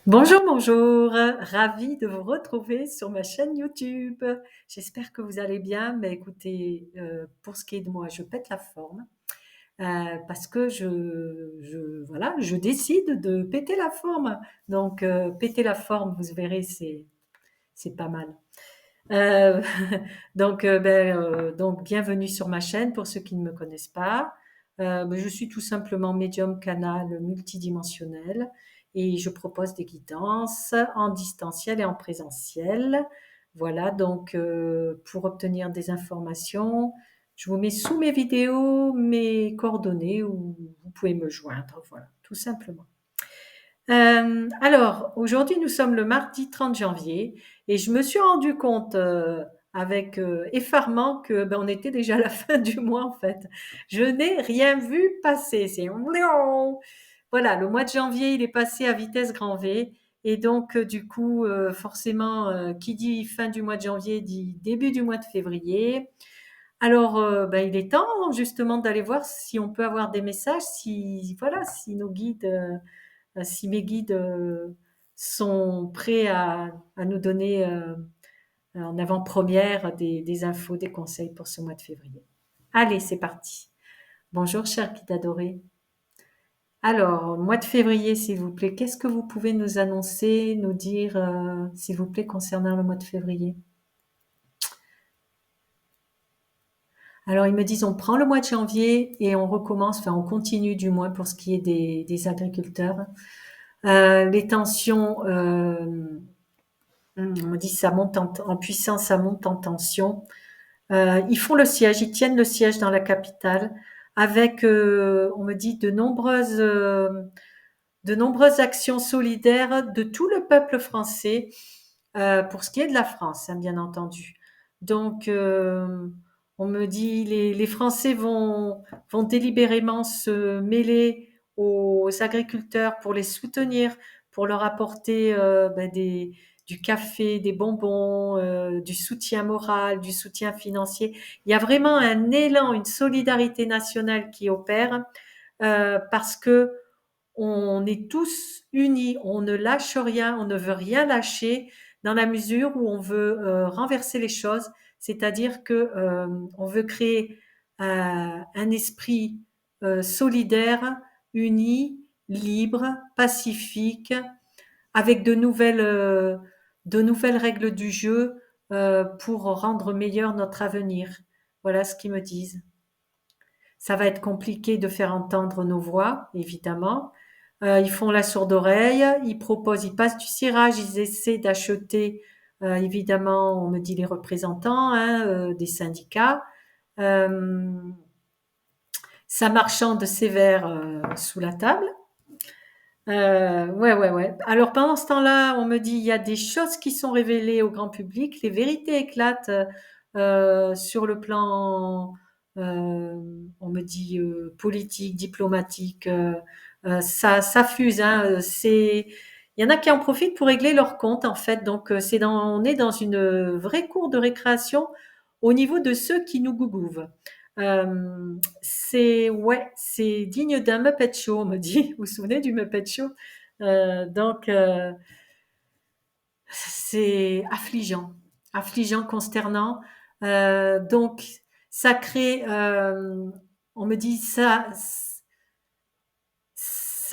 Bonjour, bonjour, ravie de vous retrouver sur ma chaîne YouTube. J'espère que vous allez bien, mais écoutez, pour ce qui est de moi, je pète la forme, parce que voilà, je décide de péter la forme. Donc, péter la forme, vous verrez, c'est pas mal. Euh, donc bienvenue sur ma chaîne pour ceux qui ne me connaissent pas. Je suis tout simplement médium canal multidimensionnel et je propose des guidances en distanciel et en présentiel. Voilà, donc pour obtenir des informations, je vous mets sous mes vidéos mes coordonnées où vous pouvez me joindre. Voilà, tout simplement. Alors, aujourd'hui, nous sommes le mardi 30 janvier et je me suis rendu compte avec effarement que on était déjà à la fin du mois en fait. Je n'ai rien vu passer. Voilà, le mois de janvier, il est passé à vitesse grand V et donc du coup, forcément, qui dit fin du mois de janvier dit début du mois de février. Alors, il est temps justement d'aller voir si on peut avoir des messages, si voilà, si nos guides si mes guides sont prêts à nous donner en avant-première des infos, des conseils pour ce mois de février. Allez, c'est parti. Bonjour, cher guide adoré. Alors, mois de février, s'il vous plaît, qu'est-ce que vous pouvez nous annoncer, nous dire, s'il vous plaît, concernant le mois de février? Alors, ils me disent, on prend le mois de janvier et on recommence, enfin, on continue du moins pour ce qui est des agriculteurs. Les tensions, on me dit ça monte en puissance, ça monte en tension. Ils font le siège, ils tiennent le siège dans la capitale avec, on me dit, de nombreuses actions solidaires de tout le peuple français pour ce qui est de la France, hein, bien entendu. Donc, on me dit les Français vont délibérément se mêler aux agriculteurs pour les soutenir, pour leur apporter du café, des bonbons, du soutien moral, du soutien financier. Il y a vraiment un élan, une solidarité nationale qui opère parce que on est tous unis, on ne lâche rien, on ne veut rien lâcher dans la mesure où on veut renverser les choses, c'est-à-dire que on veut créer un esprit solidaire, uni, libre, pacifique, avec de nouvelles règles du jeu pour rendre meilleur notre avenir. Voilà ce qu'ils me disent. Ça va être compliqué de faire entendre nos voix, évidemment. Ils font la sourde oreille, ils proposent, ils passent du cirage, ils essaient d'acheter, évidemment, on me dit les représentants hein, des syndicats. Euh, Ça marchande sévère sous la table. Ouais, ouais, ouais. Alors pendant ce temps-là, on me dit il y a des choses qui sont révélées au grand public, les vérités éclatent sur le plan, euh, on me dit politique, diplomatique, ça fuse. Hein, il y en a qui en profitent pour régler leur compte en fait. Donc on est dans une vraie cour de récréation au niveau de ceux qui nous gougouvent. C'est digne d'un Muppet Show, on me dit. Vous vous souvenez du Muppet Show? Donc, c'est affligeant, consternant. Donc, ça crée, on me dit ça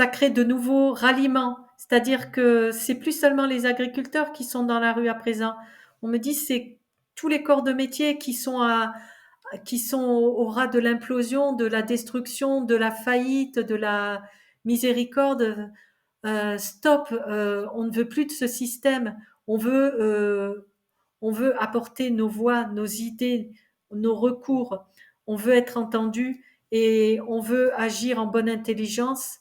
crée de nouveaux ralliements. C'est-à-dire que c'est plus seulement les agriculteurs qui sont dans la rue à présent. On me dit c'est tous les corps de métier qui sont au ras de l'implosion, de la destruction, de la faillite, de la miséricorde. Stop, on ne veut plus de ce système. On veut, euh, on veut apporter nos voix, nos idées, nos recours. On veut être entendu et on veut agir en bonne intelligence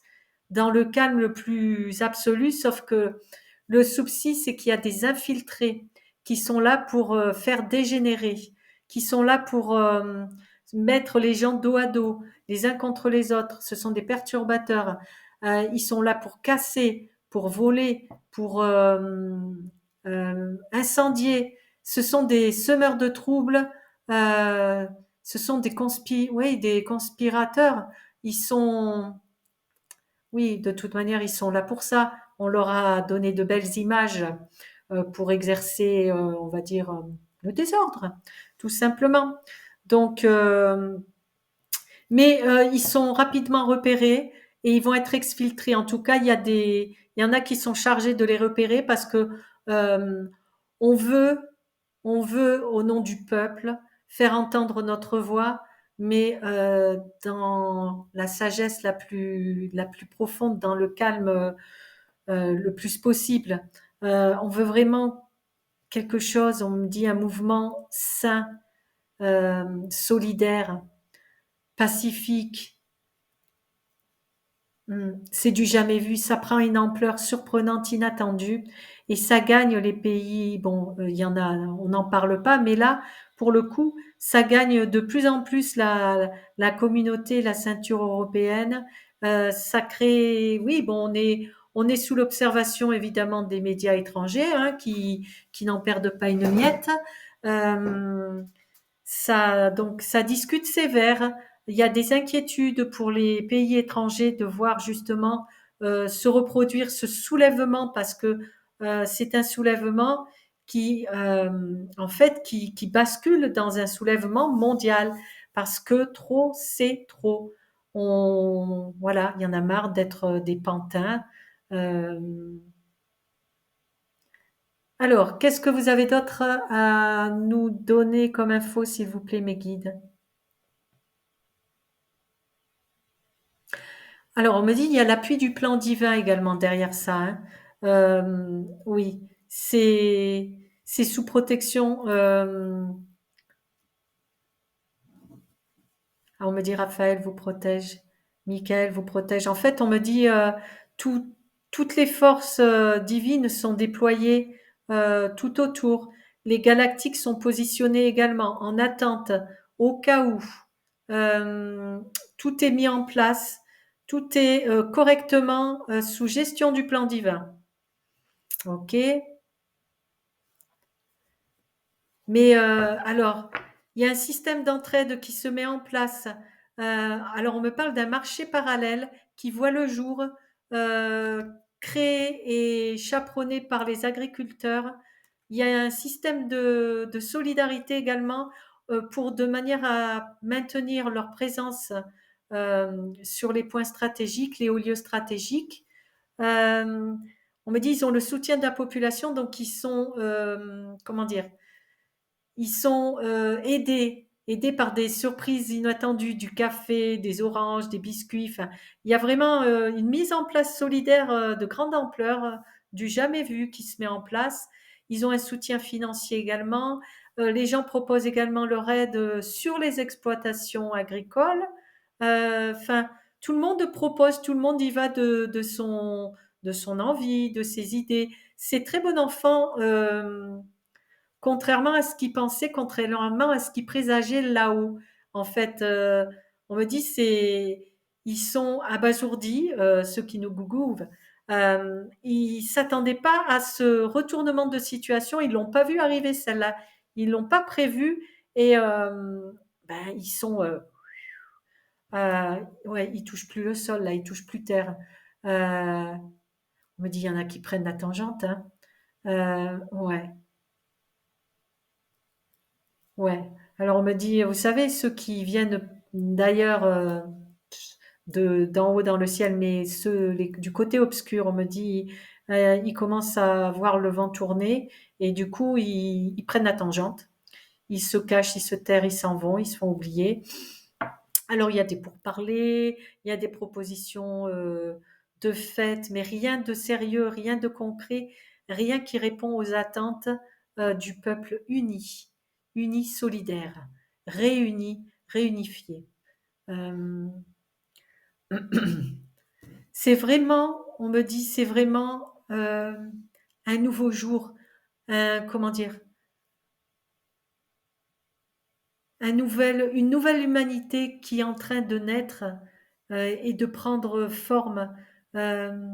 dans le calme le plus absolu, sauf que le souci, c'est qu'il y a des infiltrés qui sont là pour faire dégénérer, qui sont là pour mettre les gens dos à dos, les uns contre les autres. Ce sont des perturbateurs. Ils sont là pour casser, pour voler, pour incendier. Ce sont des semeurs de troubles. euh, Ce sont des conspirateurs. Ils sont, oui, de toute manière, ils sont là pour ça. on leur a donné de belles images pour exercer, on va dire, le désordre, tout simplement. Donc, mais ils sont rapidement repérés et ils vont être exfiltrés. En tout cas, il y en a qui sont chargés de les repérer parce que euh, on veut, on veut, au nom du peuple, faire entendre notre voix, mais dans la sagesse la plus profonde, dans le calme le plus possible. On veut vraiment quelque chose, on me dit un mouvement sain, solidaire, pacifique. C'est du jamais vu, ça prend une ampleur surprenante, inattendue, et ça gagne les pays. Bon, il y en a, on n'en parle pas, mais là, pour le coup, ça gagne de plus en plus la communauté, la ceinture européenne. Ça crée, oui, bon, on est sous l'observation évidemment des médias étrangers, hein, qui n'en perdent pas une miette. Euh, donc, ça discute sévère. Il y a des inquiétudes pour les pays étrangers de voir justement se reproduire ce soulèvement parce que c'est un soulèvement en fait, qui bascule dans un soulèvement mondial parce que trop, c'est trop. Voilà, il y en a marre d'être des pantins. Euh, alors, qu'est-ce que vous avez d'autre à nous donner comme info, s'il vous plaît, mes guides? Alors, on me dit il y a l'appui du plan divin également derrière ça, hein. Oui, c'est sous protection. On me dit Raphaël vous protège, Michael vous protège. En fait, on me dit tout- toutes les forces divines sont déployées tout autour. Les galactiques sont positionnés également en attente au cas où. Euh, Tout est mis en place, tout est correctement sous gestion du plan divin. Ok. Mais alors, il y a un système d'entraide qui se met en place. Alors, on me parle d'un marché parallèle qui voit le jour, euh, créé et chaperonné par les agriculteurs. Il y a un système de solidarité également pour de manière à maintenir leur présence sur les points stratégiques, les hauts lieux stratégiques. Euh, on me dit ils ont le soutien de la population, donc ils sont, comment dire, ils sont aidés par des surprises inattendues, du café, des oranges, des biscuits. Enfin, il y a vraiment une mise en place solidaire de grande ampleur, du jamais vu qui se met en place. Ils ont un soutien financier également. Les gens proposent également leur aide sur les exploitations agricoles. Enfin, tout le monde propose, tout le monde y va de son envie, de ses idées. C'est très bon enfant. Contrairement à ce qu'ils pensaient, contrairement à ce qu'ils présageaient là-haut. En fait, on me dit ils sont abasourdis, ceux qui nous gougouvent. Ils s'attendaient pas à ce retournement de situation. Ils l'ont pas vu arriver celle-là. Ils l'ont pas prévu et ils sont, ouais, ils touchent plus le sol là, ils touchent plus terre. On me dit il y en a qui prennent la tangente, hein. Ouais. Ouais. Alors on me dit, vous savez, ceux qui viennent d'ailleurs, d'en haut dans le ciel, mais du côté obscur, on me dit, ils commencent à voir le vent tourner et du coup ils prennent la tangente, ils se cachent, ils se terrent, ils s'en vont, ils se font oublier. Alors il y a des pourparlers, il y a des propositions de fait, mais rien de sérieux, rien de concret, rien qui répond aux attentes du peuple uni, uni solidaire, réuni, réunifié. Euh, c'est vraiment, on me dit, c'est vraiment un nouveau jour, comment dire, une nouvelle humanité qui est en train de naître et de prendre forme. Euh,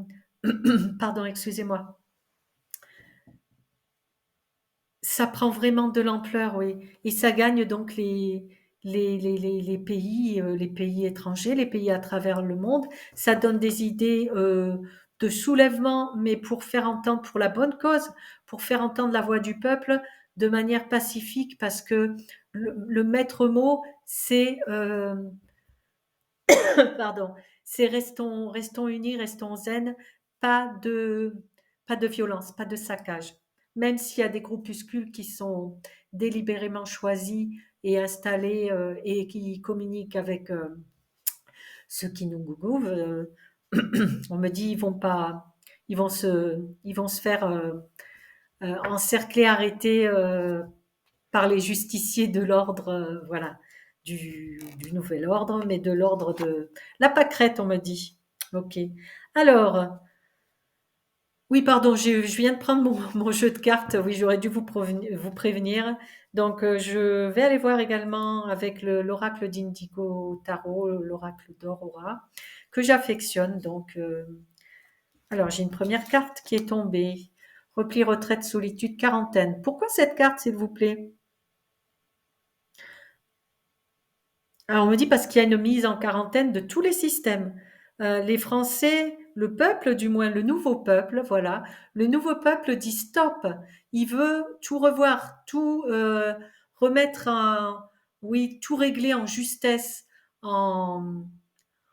Pardon, excusez-moi. Ça prend vraiment de l'ampleur, oui. Et ça gagne donc les pays étrangers, les pays à travers le monde. Ça donne des idées de soulèvement, mais pour faire entendre, pour la bonne cause, pour faire entendre la voix du peuple de manière pacifique, parce que le maître mot, c'est pardon, c'est restons unis, restons zen, pas de, pas de violence, pas de saccage. Même s'il y a des groupuscules qui sont délibérément choisis et installés et qui communiquent avec ceux qui nous gouvernent, on me dit ils vont pas, ils vont se faire encercler, arrêter par les justiciers de l'ordre, voilà, du nouvel ordre, mais de l'ordre de la pâquerette, on me dit. Ok. Alors, oui, pardon, je viens de prendre mon jeu de cartes. Oui, j'aurais dû vous prévenir. Donc, je vais aller voir également avec l'oracle d'Indigo Tarot, l'oracle d'Aurora, que j'affectionne. Donc, alors, j'ai une première carte qui est tombée. Repli, retraite, solitude, quarantaine. Pourquoi cette carte, s'il vous plaît? Alors, on me dit parce qu'il y a une mise en quarantaine de tous les systèmes. Les Français, le peuple, du moins le nouveau peuple, voilà, le nouveau peuple dit stop. Il veut tout revoir, tout remettre en, oui, tout régler en justesse, en,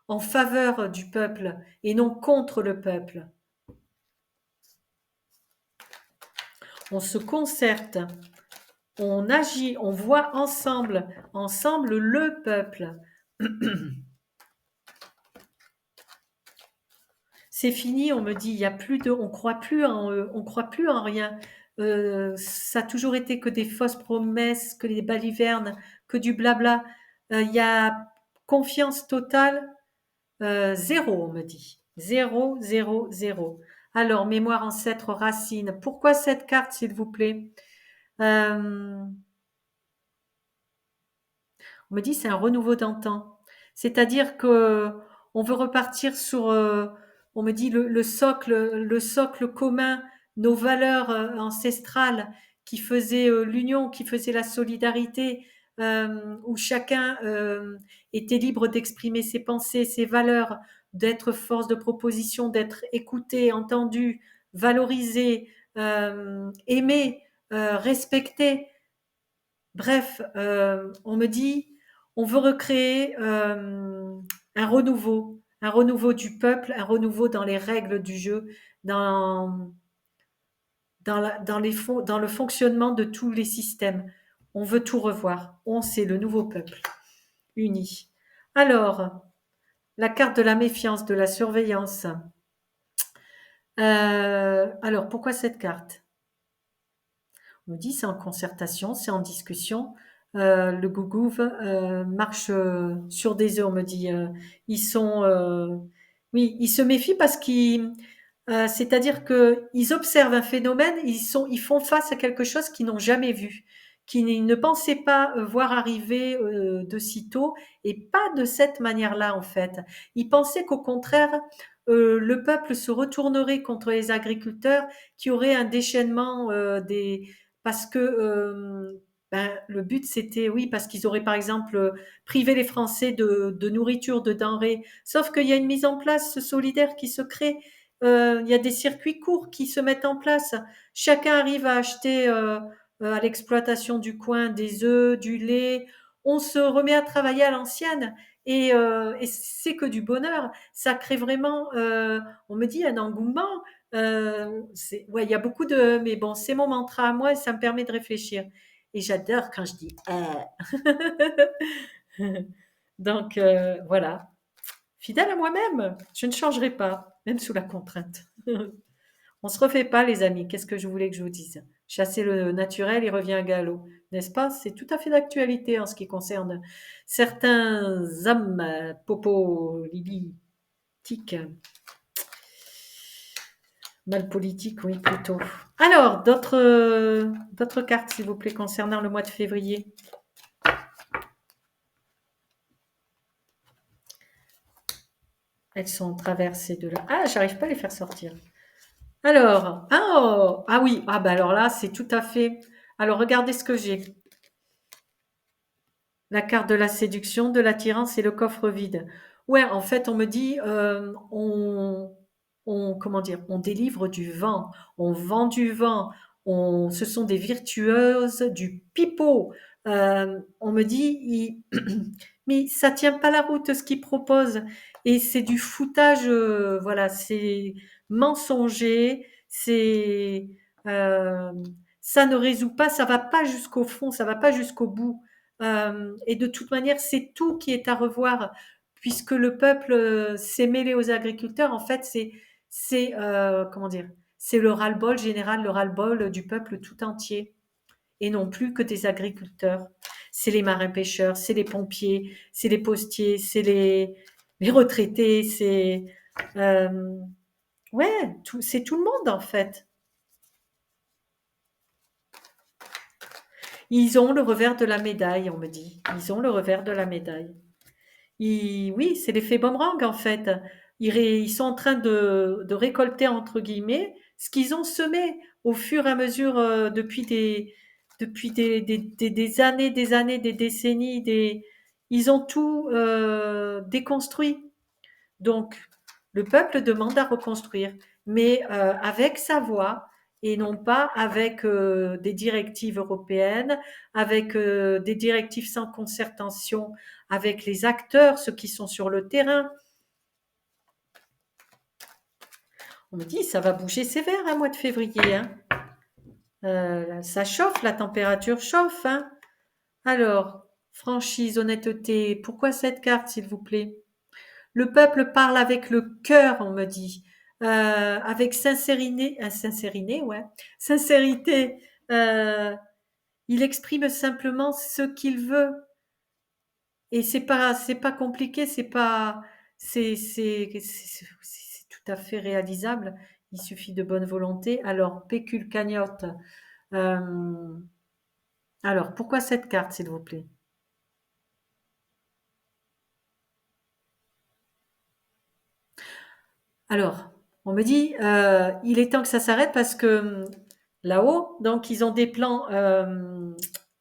en faveur du peuple et non contre le peuple. On se concerte, on agit, on voit ensemble, ensemble le peuple. C'est fini, on me dit, il y a plus de, on croit plus en rien. Ça a toujours été que des fausses promesses, que des balivernes, que du blabla. Il y a confiance totale, zéro, on me dit. Zéro, zéro, zéro. Alors, mémoire ancêtre, racine. Pourquoi cette carte, s'il vous plaît? Euh, On me dit c'est un renouveau d'antan. C'est-à-dire que on veut repartir sur, on me dit le socle commun, nos valeurs ancestrales qui faisaient l'union, qui faisaient la solidarité, où chacun était libre d'exprimer ses pensées, ses valeurs, d'être force de proposition, d'être écouté, entendu, valorisé, aimé, respecté. Bref, on me dit, on veut recréer un renouveau du peuple, un renouveau dans les règles du jeu, dans, dans le fonctionnement de tous les systèmes. On veut tout revoir. On, c'est le nouveau peuple, uni. Alors, la carte de la méfiance, de la surveillance. Alors, pourquoi cette carte? On me dit c'est en concertation, c'est en discussion. Le Gougouv marche sur des œufs, on me dit. Ils sont, oui, ils se méfient parce qu'ils, c'est-à-dire que ils observent un phénomène, ils font face à quelque chose qu'ils n'ont jamais vu, qu'ils ne pensaient pas voir arriver de sitôt, et pas de cette manière-là en fait. Ils pensaient qu'au contraire, le peuple se retournerait contre les agriculteurs, qui aurait un déchaînement des parce que ben, le but c'était, oui, parce qu'ils auraient par exemple privé les Français de nourriture, de denrées. Sauf qu'il y a une mise en place solidaire qui se crée. Il y a des circuits courts qui se mettent en place. Chacun arrive à acheter à l'exploitation du coin des œufs, du lait. On se remet à travailler à l'ancienne. Et c'est que du bonheur. Ça crée vraiment, on me dit, un engouement. Ouais, il y a beaucoup de, mais bon, c'est mon mantra à moi et ça me permet de réfléchir. Et j'adore quand je dis Donc voilà, fidèle à moi-même, je ne changerai pas, même sous la contrainte. On se refait pas, les amis. Qu'est-ce que je voulais que je vous dise? Chasser le naturel, il revient à galop, n'est-ce pas? C'est tout à fait d'actualité en ce qui concerne certains hommes popo, lili, tic. Mal politique, oui, plutôt. Alors, d'autres cartes, s'il vous plaît, concernant le mois de février. Elles sont traversées de là. Ah, j'arrive pas à les faire sortir. Alors, ah oui, ah bah alors là, c'est tout à fait. Alors, regardez ce que j'ai. La carte de la séduction, de l'attirance et le coffre vide. Ouais, en fait, on me dit, comment dire, on délivre du vent, on vend du vent, ce sont des virtueuses du pipeau. On me dit, mais ça tient pas la route ce qu'ils proposent. Et c'est du foutage, voilà, c'est mensonger, euh, ça ne résout pas, ça va pas jusqu'au fond, ça va pas jusqu'au bout. Et de toute manière, c'est tout qui est à revoir, puisque le peuple s'est mêlé aux agriculteurs. En fait, comment dire, c'est le ras-le-bol général, le ras-le-bol du peuple tout entier, et non plus que des agriculteurs. C'est les marins-pêcheurs, c'est les pompiers, c'est les postiers, c'est les retraités, euh, ouais, c'est tout le monde en fait. Ils ont le revers de la médaille, on me dit. Ils ont le revers de la médaille. Oui, c'est l'effet boomerang en fait. Ils sont en train de récolter, entre guillemets, ce qu'ils ont semé au fur et à mesure depuis des années, des décennies. Ils ont tout déconstruit. Donc, le peuple demande à reconstruire, mais avec sa voix et non pas avec des directives européennes, avec des directives sans concertation avec les acteurs, ceux qui sont sur le terrain. On me dit, ça va bouger sévère, un mois de février. Hein. Ça chauffe, la température chauffe. Hein. Alors, franchise, honnêteté, pourquoi cette carte, s'il vous plaît? Le peuple parle avec le cœur, on me dit. Avec ouais. Sincérité. Il exprime simplement ce qu'il veut. Et c'est pas compliqué, c'est tout à fait réalisable. Il suffit de bonne volonté. Alors, pécule cagnotte. Euh, alors, pourquoi cette carte, s'il vous plaît? Alors, on me dit, il est temps que ça s'arrête parce que là-haut, donc ils ont des plans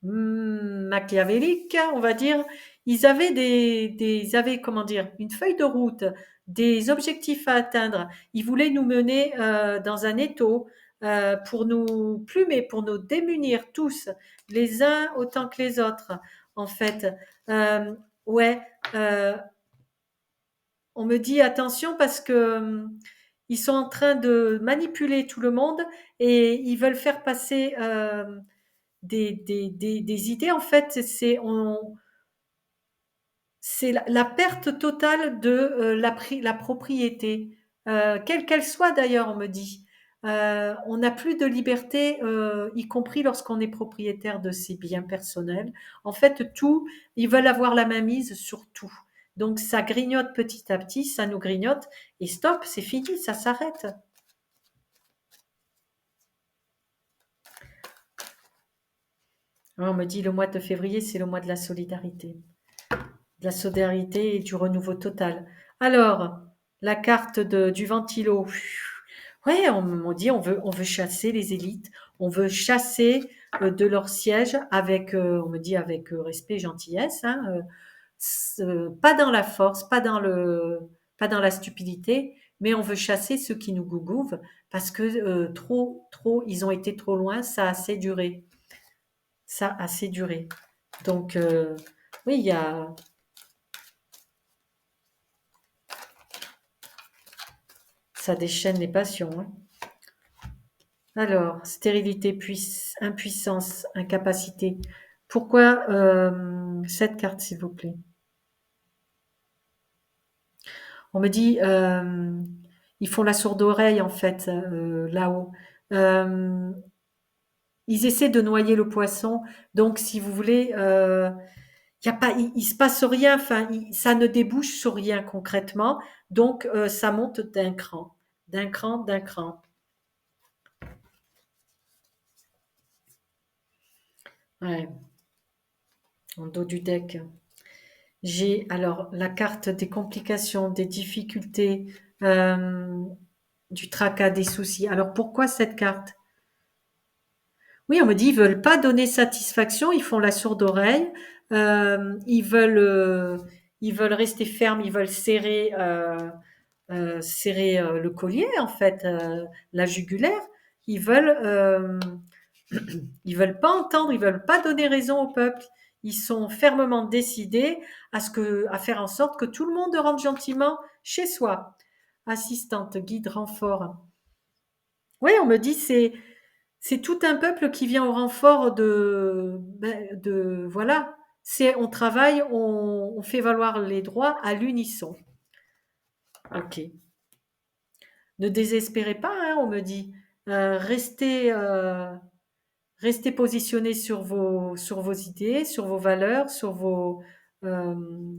machiavéliques, on va dire. Ils avaient, comment dire, une feuille de route, des objectifs à atteindre. Ils voulaient nous mener dans un étau pour nous plumer, pour nous démunir tous, les uns autant que les autres, en fait. Euh, ouais. On me dit attention parce que ils sont en train de manipuler tout le monde et ils veulent faire passer des idées. En fait, c'est la perte totale de la propriété, quelle qu'elle soit d'ailleurs, on me dit. On n'a plus de liberté, y compris lorsqu'on est propriétaire de ses biens personnels. En fait, tout, ils veulent avoir la main mise sur tout. Donc ça grignote petit à petit, ça nous grignote, et stop, c'est fini, ça s'arrête. On me dit le mois de février, c'est le mois de la solidarité. De la solidarité et du renouveau total. Alors, la carte du ventilo. Ouais, on dit on veut chasser les élites, on veut chasser de leur siège avec, on me dit avec respect et gentillesse, hein, pas dans la force, pas dans la stupidité, mais on veut chasser ceux qui nous gougouvent parce que trop, ils ont été trop loin, ça a assez duré, ça a assez duré. Donc oui, ça déchaîne les passions. Hein. Alors, stérilité, impuissance, incapacité. Pourquoi cette carte, s'il vous plaît? On me dit, ils font la sourde oreille, en fait, là-haut. Euh, Ils essaient de noyer le poisson. Donc, si vous voulez, y a pas, il se passe rien. Enfin, ça ne débouche sur rien concrètement. Donc, ça monte d'un cran, d'un cran, d'un cran. Ouais, en dos du deck. J'ai alors la carte des complications, des difficultés, du tracas, des soucis. Alors pourquoi cette carte? Oui, on me dit ils veulent pas donner satisfaction, ils font la sourde oreille, euh, ils veulent, euh, ils veulent rester fermes, ils veulent serrer. serrer le collier, en fait, la jugulaire. Ils veulent, ils veulent pas entendre, ils veulent pas donner raison au peuple. Ils sont fermement décidés à faire en sorte que tout le monde rentre gentiment chez soi. Assistante, guide, renfort. Oui, on me dit c'est tout un peuple qui vient au renfort de voilà. On travaille, on fait valoir les droits à l'unisson. Ok. Ne désespérez pas, hein, on me dit. Restez positionné sur vos idées, sur vos valeurs, euh,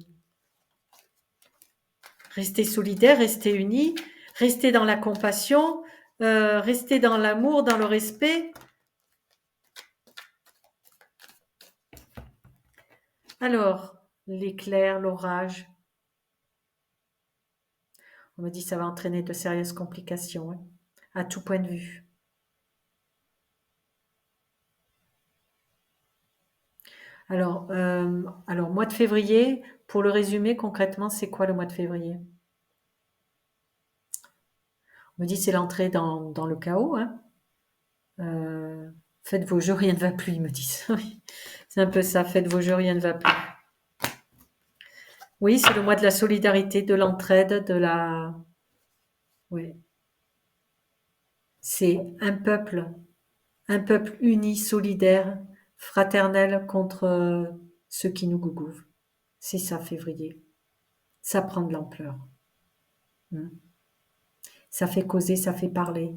restez solidaires, restez unis, restez dans la compassion, restez dans l'amour, dans le respect. Alors, l'éclair, l'orage, on me dit ça va entraîner de sérieuses complications, hein, à tout point de vue. Alors, mois de février, pour le résumer concrètement, c'est quoi le mois de février? On me dit c'est l'entrée dans le chaos, hein. Euh, Faites vos jeux, rien ne va plus, ils me disent. Oui, c'est un peu ça, faites vos jeux, rien ne va plus. Oui, c'est le mois de la solidarité, de l'entraide, de la... Oui, c'est un peuple uni, solidaire, fraternel contre ceux qui nous gougouvent. C'est ça, février. Ça prend de l'ampleur. Mm. Ça fait causer, ça fait parler.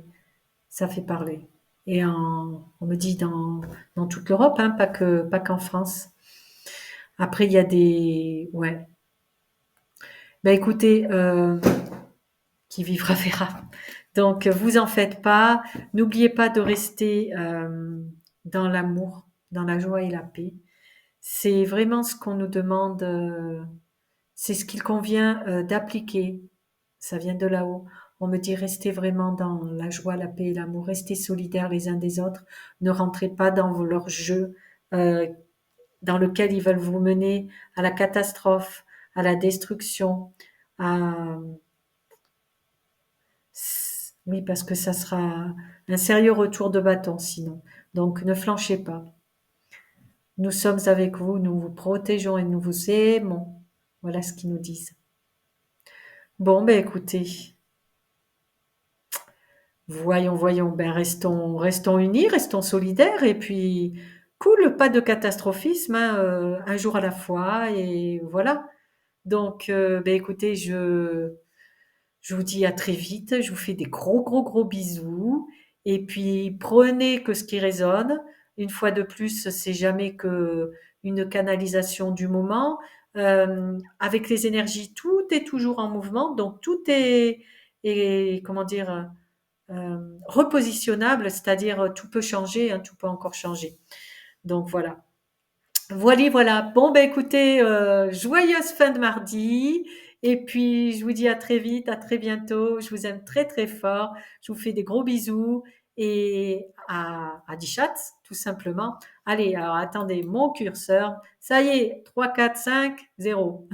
Ça fait parler. On me dit dans toute l'Europe, hein, pas qu'en France. Après, il y a des... Ouais. Ben écoutez, qui vivra verra. Donc, vous en faites pas. N'oubliez pas de rester dans l'amour, dans la joie et la paix. C'est vraiment ce qu'on nous demande, c'est ce qu'il convient d'appliquer. Ça vient de là-haut. On me dit restez vraiment dans la joie, la paix et l'amour, restez solidaires les uns des autres, ne rentrez pas dans leur jeu euh, dans lequel ils veulent vous mener à la catastrophe, à la destruction, à... Oui, parce que ça sera un sérieux retour de bâton sinon. Donc ne flanchez pas. Nous sommes avec vous, nous vous protégeons et nous vous aimons. Voilà ce qu'ils nous disent. Bon, ben écoutez, voyons, ben restons unis, restons solidaires et puis cool, pas de catastrophisme, hein, un jour à la fois et voilà. Donc, ben écoutez, je vous dis à très vite, je vous fais des gros bisous et puis prenez que ce qui résonne. Une fois de plus, c'est jamais que une canalisation du moment. Avec les énergies, tout est toujours en mouvement, donc tout est comment dire, repositionnable, c'est-à-dire tout peut changer, hein, tout peut encore changer. Donc voilà. Voilà. Bon, ben écoutez, joyeuse fin de mardi. Et puis, je vous dis à très vite, à très bientôt. Je vous aime très fort. Je vous fais des gros bisous et à 10 chats, tout simplement. Allez, alors attendez mon curseur. Ça y est, 3, 4, 5, 0.